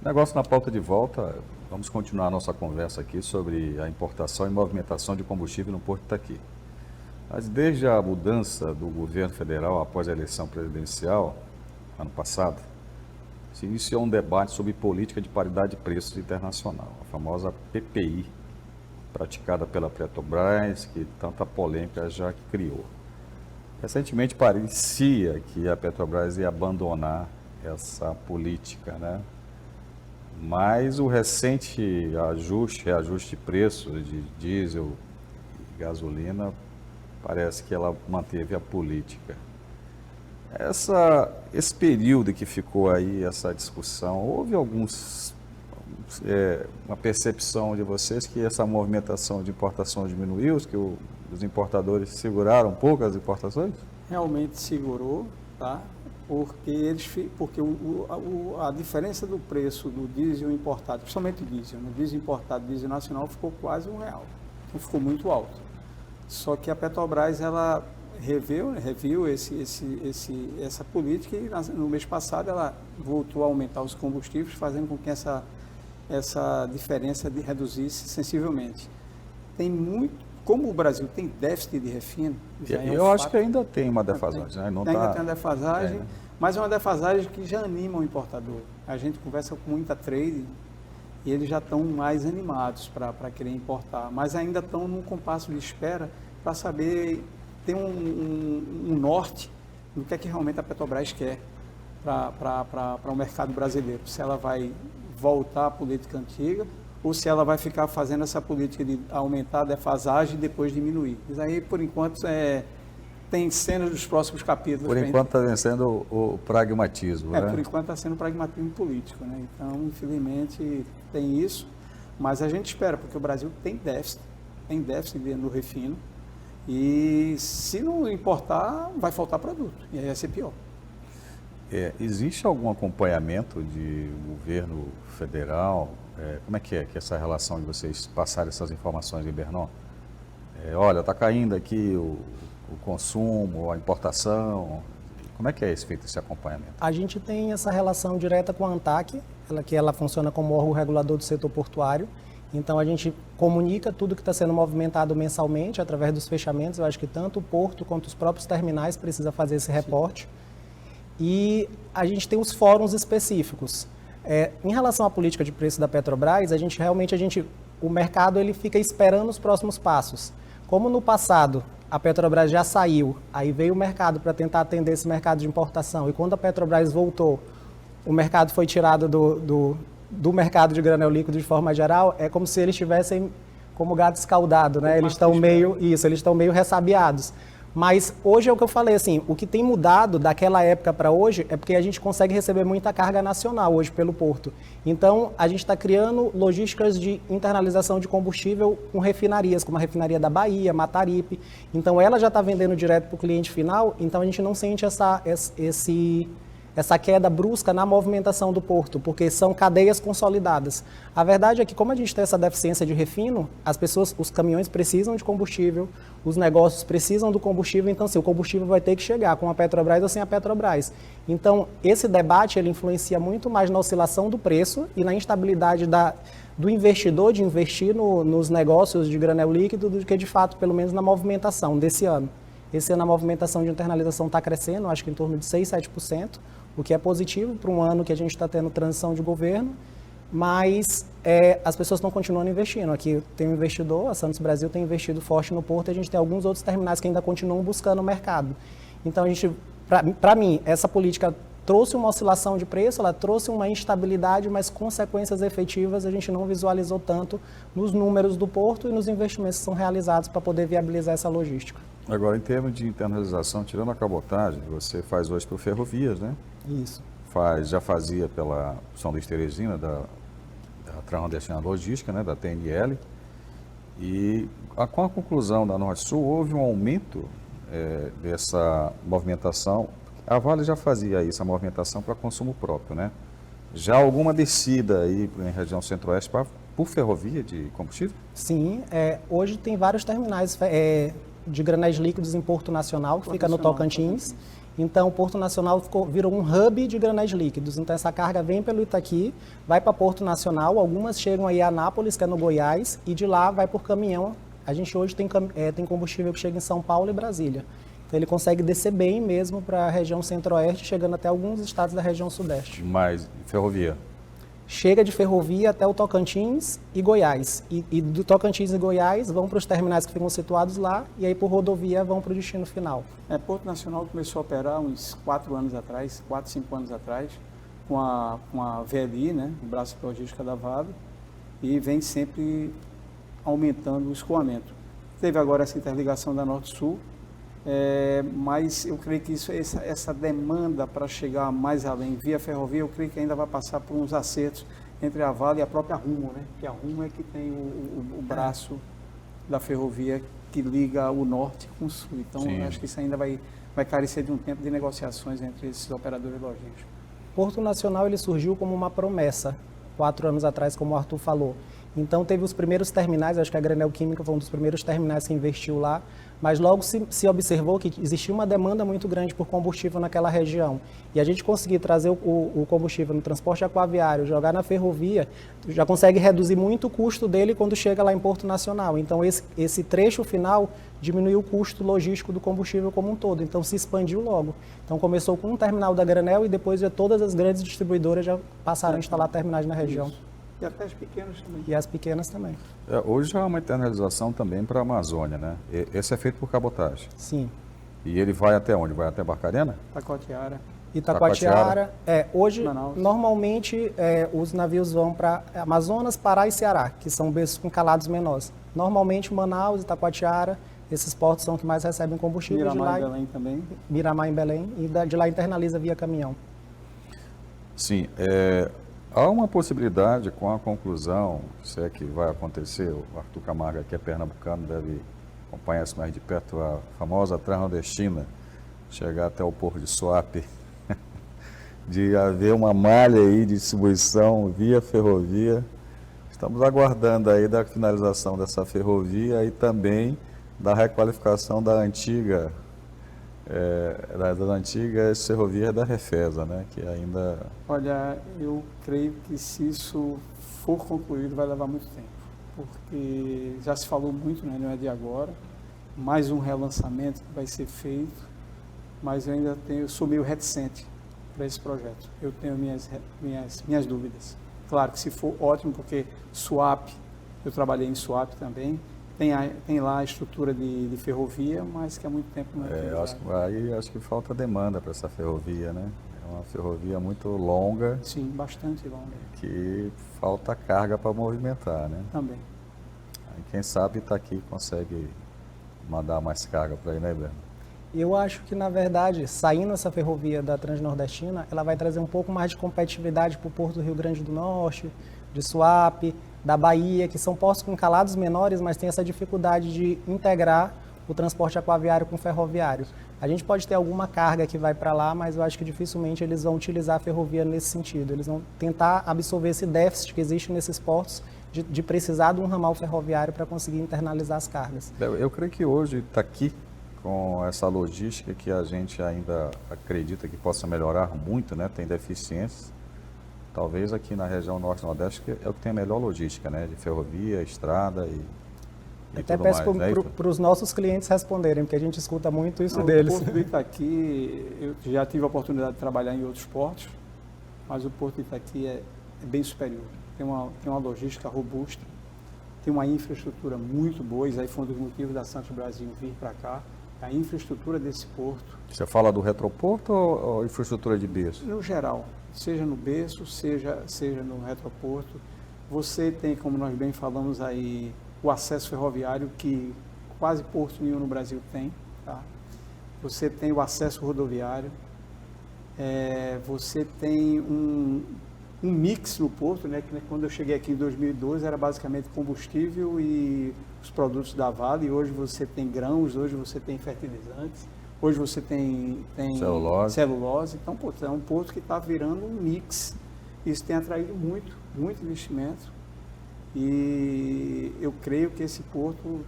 Negócio na pauta de volta, vamos continuar a nossa conversa aqui sobre a importação e movimentação de combustível no Porto Itaqui. Mas desde a mudança do governo federal após a eleição presidencial, ano passado, se iniciou um debate sobre política de paridade de preços internacional, a famosa PPI, praticada pela Petrobras, que tanta polêmica já criou. Recentemente parecia que a Petrobras ia abandonar essa política, né? Mas o recente reajuste de preços de diesel e gasolina, parece que ela manteve a política. Esse período que ficou aí, essa discussão, houve uma percepção de vocês que essa movimentação de importação diminuiu, que os importadores seguraram um pouco as importações? Realmente segurou, tá? Porque a diferença do preço do diesel importado, principalmente diesel, no diesel importado, diesel nacional, ficou quase R$1. Então ficou muito alto. Só que a Petrobras, ela reviu essa política e no mês passado ela voltou a aumentar os combustíveis, fazendo com que essa diferença reduzisse sensivelmente. Como o Brasil tem déficit de refino, eu acho que ainda tem uma defasagem. Ainda tem uma defasagem, mas é uma defasagem que já anima o importador. A gente conversa com muita trade e eles já estão mais animados para querer importar, mas ainda estão num compasso de espera para saber, ter um norte do que é que realmente a Petrobras quer para o mercado brasileiro. Se ela vai voltar à política antiga ou se ela vai ficar fazendo essa política de aumentar a defasagem e depois diminuir. Isso aí, por enquanto, tem cenas dos próximos capítulos. Por enquanto está vencendo o pragmatismo, né? Por enquanto está sendo pragmatismo político, né? Então, infelizmente, tem isso, mas a gente espera, porque o Brasil tem déficit no refino, e se não importar, vai faltar produto, e aí vai ser pior. Existe algum acompanhamento de governo federal? Como é que essa relação de vocês passarem essas informações, Bernon? Olha, está caindo aqui o consumo, a importação. Como é que é feito esse acompanhamento? A gente tem essa relação direta com a ANTAQ, ela funciona como órgão regulador do setor portuário. Então a gente comunica tudo que está sendo movimentado mensalmente através dos fechamentos. Eu acho que tanto o porto quanto os próprios terminais precisam fazer esse reporte. E a gente tem os fóruns específicos. Em relação à política de preço da Petrobras, o mercado ele fica esperando os próximos passos. Como no passado a Petrobras já saiu, aí veio o mercado para tentar atender esse mercado de importação, e quando a Petrobras voltou, o mercado foi tirado do mercado de granel líquido de forma geral, é como se eles estivessem como gato escaldado, né? Eles estão meio ressabiados. Mas hoje é o que eu falei, assim, o que tem mudado daquela época para hoje é porque a gente consegue receber muita carga nacional hoje pelo porto. Então, a gente está criando logísticas de internalização de combustível com refinarias, como a refinaria da Bahia, Mataripe. Então, ela já está vendendo direto para o cliente final, então a gente não sente essa queda brusca na movimentação do porto, porque são cadeias consolidadas. A verdade é que, como a gente tem essa deficiência de refino, os caminhões precisam de combustível, os negócios precisam do combustível, então o combustível vai ter que chegar com a Petrobras ou sem a Petrobras. Então, esse debate ele influencia muito mais na oscilação do preço e na instabilidade do investidor de investir nos negócios de granel líquido do que, de fato, pelo menos na movimentação desse ano. Esse ano a movimentação de internalização está crescendo, acho que em torno de 6%, 7%, o que é positivo para um ano que a gente está tendo transição de governo, mas as pessoas estão continuando investindo. Aqui tem um investidor, a Santos Brasil tem investido forte no porto, e a gente tem alguns outros terminais que ainda continuam buscando o mercado. Então, para mim, essa política trouxe uma oscilação de preço, ela trouxe uma instabilidade, mas consequências efetivas a gente não visualizou tanto nos números do porto e nos investimentos que são realizados para poder viabilizar essa logística. Agora, em termos de internalização, tirando a cabotagem, você faz hoje por ferrovias, né? Isso. Já fazia pela São Luís Teresina, da Transnordestina Logística, né, da TNL, e com a conclusão da Norte-Sul, houve um aumento dessa movimentação. A Vale já fazia isso, a movimentação para consumo próprio, né? Já alguma descida aí em região centro-oeste por ferrovia de combustível? Sim, hoje tem vários terminais de granéis líquidos em Porto Nacional, que fica no Tocantins. Então, o Porto Nacional virou um hub de granéis líquidos. Então, essa carga vem pelo Itaqui, vai para Porto Nacional, algumas chegam aí a Anápolis, que é no Goiás, e de lá vai por caminhão. A gente hoje tem combustível que chega em São Paulo e Brasília. Então, ele consegue descer bem mesmo para a região centro-oeste, chegando até alguns estados da região sudeste. Mas ferrovia? Chega de ferrovia até o Tocantins e Goiás. E do Tocantins e Goiás vão para os terminais que ficam situados lá, e aí por rodovia vão para o destino final. Porto Nacional começou a operar uns 4 anos atrás, 4, 5 anos atrás, com a VLI, né, o braço de logística da Vale, e vem sempre aumentando o escoamento. Teve agora essa interligação da Norte-Sul, mas eu creio que essa demanda para chegar mais além via ferrovia, eu creio que ainda vai passar por uns acertos entre a Vale e a própria Rumo, né? Porque a Rumo é que tem o braço da ferrovia que liga o norte com o sul. Então, eu acho que isso ainda vai carecer de um tempo de negociações entre esses operadores logísticos. Porto Nacional ele surgiu como uma promessa, 4 anos atrás, como o Arthur falou. Então, teve os primeiros terminais, acho que a Granel Química foi um dos primeiros terminais que investiu lá, mas logo se observou que existia uma demanda muito grande por combustível naquela região. E a gente conseguir trazer o combustível no transporte aquaviário, jogar na ferrovia, já consegue reduzir muito o custo dele quando chega lá em Porto Nacional. Então, esse trecho final diminuiu o custo logístico do combustível como um todo. Então, se expandiu logo. Então, começou com um terminal da Granel e depois já todas as grandes distribuidoras já passaram a instalar terminais na região. Isso. E até as pequenas também. E as pequenas também. Hoje há uma internalização também para a Amazônia, né? Esse é feito por cabotagem. Sim. E ele vai até onde? Vai até Barcarena? Taquatiara. Itacoatiara. Hoje, Manaus. Normalmente, os navios vão para Amazonas, Pará e Ceará, que são berços com calados menores. Normalmente, Manaus, Itacoatiara, esses portos são que mais recebem combustível. Miramar e Belém também. Miramar em Belém, e de lá internaliza via caminhão. Sim. Há uma possibilidade com a conclusão, se é que vai acontecer, o Arthur Camargo, que é pernambucano, deve acompanhar isso mais de perto, a famosa transnordestina, chegar até o Porto de Suape, de haver uma malha aí de distribuição via ferrovia. Estamos aguardando aí da finalização dessa ferrovia e também da requalificação da antiga das antigas ferrovias da Refesa, né, que ainda... Olha, eu creio que se isso for concluído vai levar muito tempo, porque já se falou muito, né, não é de agora, mais um relançamento que vai ser feito, mas eu sou meio reticente para esse projeto. Eu tenho minhas dúvidas. Claro que se for ótimo, porque Suape, eu trabalhei em Suape também, tem lá a estrutura de ferrovia, mas que há muito tempo não é utilizada. Acho que falta demanda para essa ferrovia, né? É uma ferrovia muito longa. Sim, bastante longa. Que falta carga para movimentar, né? Também. Aí, quem sabe Itaqui consegue mandar mais carga para aí, né, Breno? Eu acho que, na verdade, saindo essa ferrovia da Transnordestina, ela vai trazer um pouco mais de competitividade para o Porto do Rio Grande do Norte, de Suape, da Bahia, que são portos com calados menores, mas tem essa dificuldade de integrar o transporte aquaviário com o ferroviário. A gente pode ter alguma carga que vai para lá, mas eu acho que dificilmente eles vão utilizar a ferrovia nesse sentido. Eles vão tentar absorver esse déficit que existe nesses portos de precisar de um ramal ferroviário para conseguir internalizar as cargas. Eu creio que hoje Itaqui, com essa logística que a gente ainda acredita que possa melhorar muito, né? Tem deficiências. Talvez aqui na região norte-nordeste é o que tem a melhor logística, né? De ferrovia, estrada e até tudo peço mais, para os nossos clientes responderem, porque a gente escuta muito isso deles. O Porto do Itaqui, eu já tive a oportunidade de trabalhar em outros portos, mas o Porto do Itaqui é bem superior. Tem uma logística robusta, tem uma infraestrutura muito boa, e aí foi um dos motivos da Santos Brasil vir para cá. A infraestrutura desse porto... Você fala do retroporto ou infraestrutura de berço? No geral, seja no berço, seja no retroporto, você tem, como nós bem falamos aí, o acesso ferroviário que quase porto nenhum no Brasil tem. Tá? Você tem o acesso rodoviário, você tem um mix no porto, né, que quando eu cheguei aqui em 2012 era basicamente combustível e os produtos da Vale. Hoje você tem grãos, hoje você tem fertilizantes, hoje você tem celulose. Então, é um porto que está virando um mix. Isso tem atraído muito investimento. E eu creio que esse porto,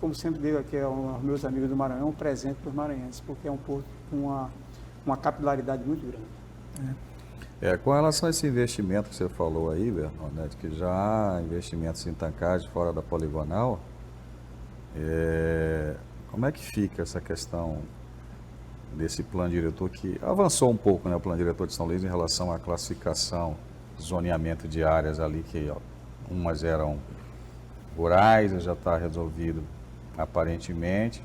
como sempre digo aqui aos meus amigos do Maranhão, é um presente para os maranhenses, porque é um porto com uma capilaridade muito grande. Com relação a esse investimento que você falou aí, Bernadette, que já há investimentos em tancagem fora da poligonal, como é que fica essa questão desse plano diretor que avançou um pouco, né, o plano diretor de São Luís em relação à classificação, zoneamento de áreas ali que umas eram rurais, já está resolvido aparentemente,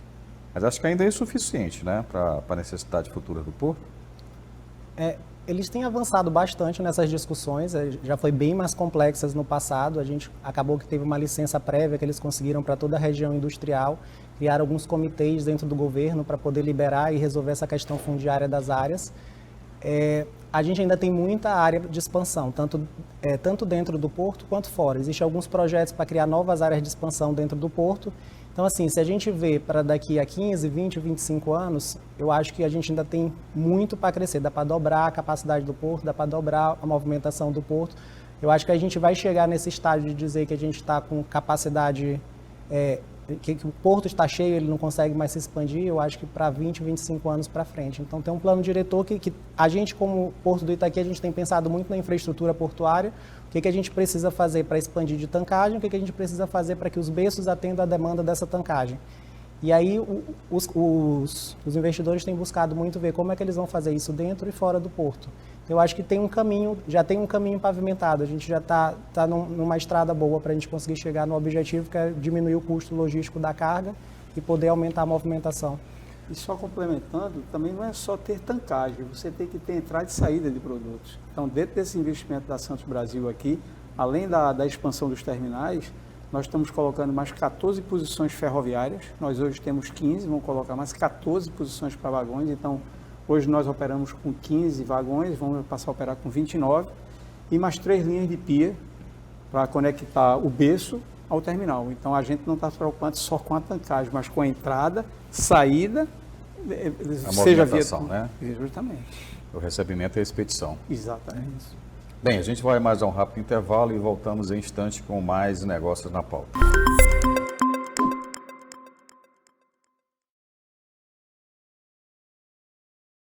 mas acho que ainda é insuficiente, né, para a necessidade futura do porto? Eles têm avançado bastante nessas discussões, já foi bem mais complexas no passado, a gente acabou que teve uma licença prévia que eles conseguiram para toda a região industrial, criaram alguns comitês dentro do governo para poder liberar e resolver essa questão fundiária das áreas. A gente ainda tem muita área de expansão, tanto dentro do porto quanto fora. Existem alguns projetos para criar novas áreas de expansão dentro do porto. Então, assim, se a gente vê para daqui a 15, 20, 25 anos, eu acho que a gente ainda tem muito para crescer. Dá para dobrar a capacidade do porto, dá para dobrar a movimentação do porto. Eu acho que a gente vai chegar nesse estágio de dizer que a gente está com capacidade, que o porto está cheio, ele não consegue mais se expandir, eu acho que para 20, 25 anos para frente. Então, tem um plano diretor que a gente, como Porto do Itaqui, a gente tem pensado muito na infraestrutura portuária, o que a gente precisa fazer para expandir de tancagem, o que a gente precisa fazer para que os berços atendam a demanda dessa tancagem. E aí, os investidores têm buscado muito ver como é que eles vão fazer isso dentro e fora do porto. Eu acho que já tem um caminho pavimentado, a gente já está numa estrada boa para a gente conseguir chegar no objetivo, que é diminuir o custo logístico da carga e poder aumentar a movimentação. E só complementando, também não é só ter tancagem, você tem que ter entrada e saída de produtos. Então, dentro desse investimento da Santos Brasil aqui, além da expansão dos terminais, nós estamos colocando mais 14 posições ferroviárias, nós hoje temos 15, vamos colocar mais 14 posições para vagões, então hoje nós operamos com 15 vagões, vamos passar a operar com 29, e mais 3 linhas de pia para conectar o berço ao terminal. Então a gente não está se preocupando só com a tancagem, mas com a entrada, saída, a movimentação, né? Justamente. O recebimento e a expedição. Exatamente. Bem, a gente vai mais a um rápido intervalo e voltamos em instante com mais negócios na pauta.